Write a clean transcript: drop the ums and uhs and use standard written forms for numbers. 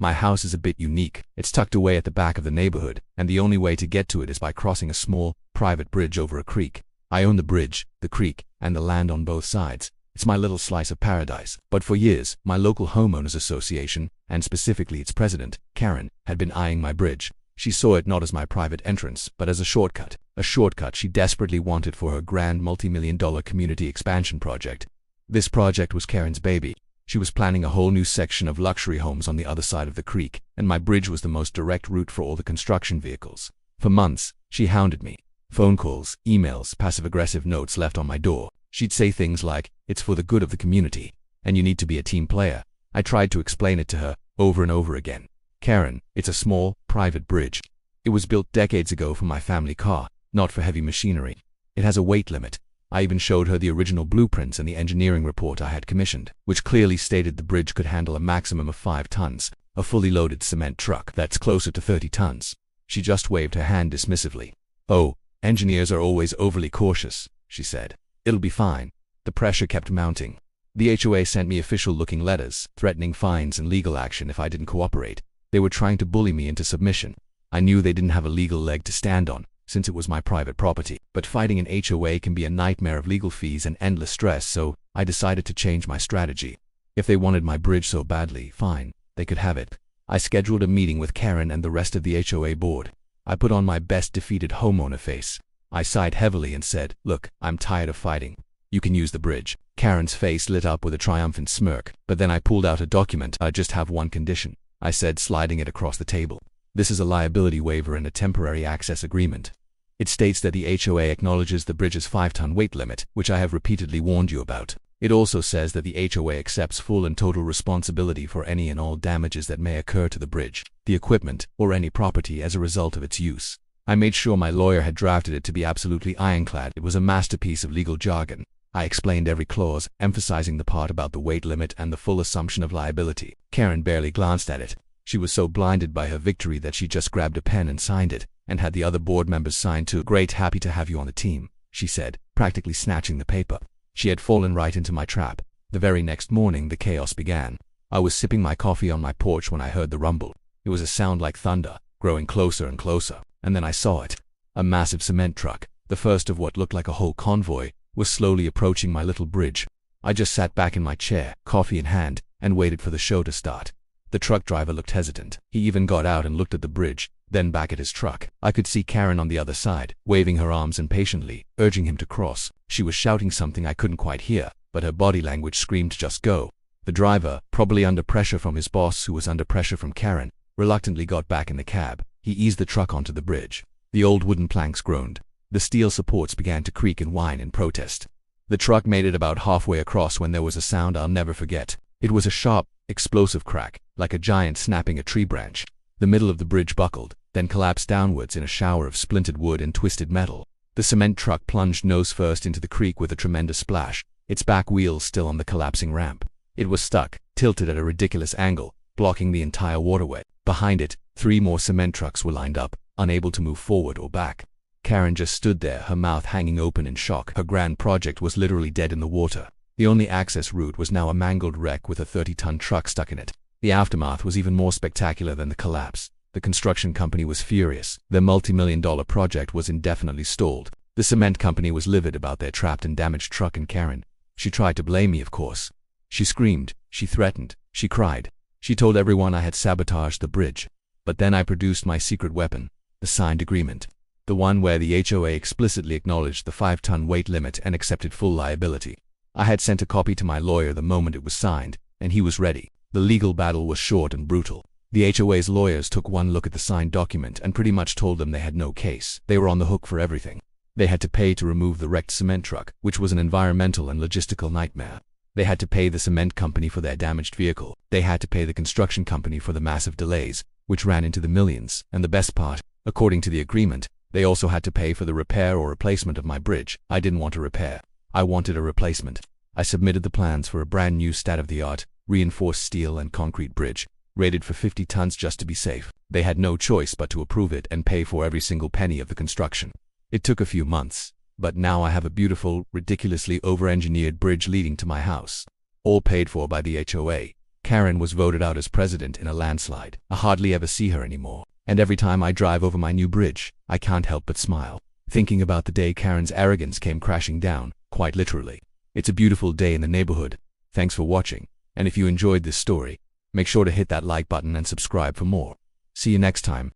My house is a bit unique. It's tucked away at the back of the neighborhood, and the only way to get to it is by crossing a small, private bridge over a creek. I own the bridge, the creek, and the land on both sides. It's my little slice of paradise. But for years, my local homeowners association, and specifically its president, Karen, had been eyeing my bridge. She saw it not as my private entrance, but as a shortcut she desperately wanted for her grand multi-million-dollar community expansion project. This project was Karen's baby. She was planning a whole new section of luxury homes on the other side of the creek, and my bridge was the most direct route for all the construction vehicles. For months, she hounded me. Phone calls, emails, passive-aggressive notes left on my door. She'd say things like, "It's for the good of the community, and you need to be a team player." I tried to explain it to her, over and over again. "Karen, it's a small, private bridge. It was built decades ago for my family car, not for heavy machinery. It has a weight limit." I even showed her the original blueprints and the engineering report I had commissioned, which clearly stated the bridge could handle a maximum of 5 tons, a fully loaded cement truck that's closer to 30 tons. She just waved her hand dismissively. "Oh, engineers are always overly cautious," she said. "It'll be fine." The pressure kept mounting. The HOA sent me official-looking letters, threatening fines and legal action if I didn't cooperate. They were trying to bully me into submission. I knew they didn't have a legal leg to stand on, since it was my private property. But fighting an HOA can be a nightmare of legal fees and endless stress, so I decided to change my strategy. If they wanted my bridge so badly, fine, they could have it. I scheduled a meeting with Karen and the rest of the HOA board. I put on my best defeated homeowner face. I sighed heavily and said, "Look, I'm tired of fighting. You can use the bridge." Karen's face lit up with a triumphant smirk, but then I pulled out a document. "I just have one condition," I said, sliding it across the table. "This is a liability waiver and a temporary access agreement. It states that the HOA acknowledges the bridge's 5-ton weight limit, which I have repeatedly warned you about. It also says that the HOA accepts full and total responsibility for any and all damages that may occur to the bridge, the equipment, or any property as a result of its use." I made sure my lawyer had drafted it to be absolutely ironclad. It was a masterpiece of legal jargon. I explained every clause, emphasizing the part about the weight limit and the full assumption of liability. Karen barely glanced at it. She was so blinded by her victory that she just grabbed a pen and signed it, and had the other board members sign too. "Great, happy to have you on the team," she said, practically snatching the paper. She had fallen right into my trap. The very next morning, the chaos began. I was sipping my coffee on my porch when I heard the rumble. It was a sound like thunder, growing closer and closer, and then I saw it. A massive cement truck, the first of what looked like a whole convoy, was slowly approaching my little bridge. I just sat back in my chair, coffee in hand, and waited for the show to start. The truck driver looked hesitant. He even got out and looked at the bridge, then back at his truck. I could see Karen on the other side, waving her arms impatiently, urging him to cross. She was shouting something I couldn't quite hear, but her body language screamed, "Just go." The driver, probably under pressure from his boss who was under pressure from Karen, reluctantly got back in the cab. He eased the truck onto the bridge. The old wooden planks groaned. The steel supports began to creak and whine in protest. The truck made it about halfway across when there was a sound I'll never forget. It was a sharp, explosive crack, like a giant snapping a tree branch. The middle of the bridge buckled, then collapsed downwards in a shower of splintered wood and twisted metal. The cement truck plunged nose first into the creek with a tremendous splash, its back wheels still on the collapsing ramp. It was stuck, tilted at a ridiculous angle, blocking the entire waterway. Behind it, 3 more cement trucks were lined up, unable to move forward or back. Karen just stood there, her mouth hanging open in shock. Her grand project was literally dead in the water. The only access route was now a mangled wreck with a 30-ton truck stuck in it. The aftermath was even more spectacular than the collapse. The construction company was furious. Their multi-million-dollar project was indefinitely stalled. The cement company was livid about their trapped and damaged truck and Karen. She tried to blame me, of course. She screamed, she threatened, she cried. She told everyone I had sabotaged the bridge. But then I produced my secret weapon, the signed agreement. The one where the HOA explicitly acknowledged the 5-ton weight limit and accepted full liability. I had sent a copy to my lawyer the moment it was signed, and he was ready. The legal battle was short and brutal. The HOA's lawyers took one look at the signed document and pretty much told them they had no case. They were on the hook for everything. They had to pay to remove the wrecked cement truck, which was an environmental and logistical nightmare. They had to pay the cement company for their damaged vehicle. They had to pay the construction company for the massive delays, which ran into the millions. And the best part, according to the agreement, they also had to pay for the repair or replacement of my bridge. I didn't want a repair. I wanted a replacement. I submitted the plans for a brand new state-of-the-art, reinforced steel and concrete bridge, rated for 50 tons just to be safe. They had no choice but to approve it and pay for every single penny of the construction. It took a few months, but now I have a beautiful, ridiculously over-engineered bridge leading to my house, all paid for by the HOA. Karen was voted out as president in a landslide. I hardly ever see her anymore. And every time I drive over my new bridge, I can't help but smile, thinking about the day Karen's arrogance came crashing down, quite literally. It's a beautiful day in the neighborhood. Thanks for watching. And if you enjoyed this story, make sure to hit that like button and subscribe for more. See you next time.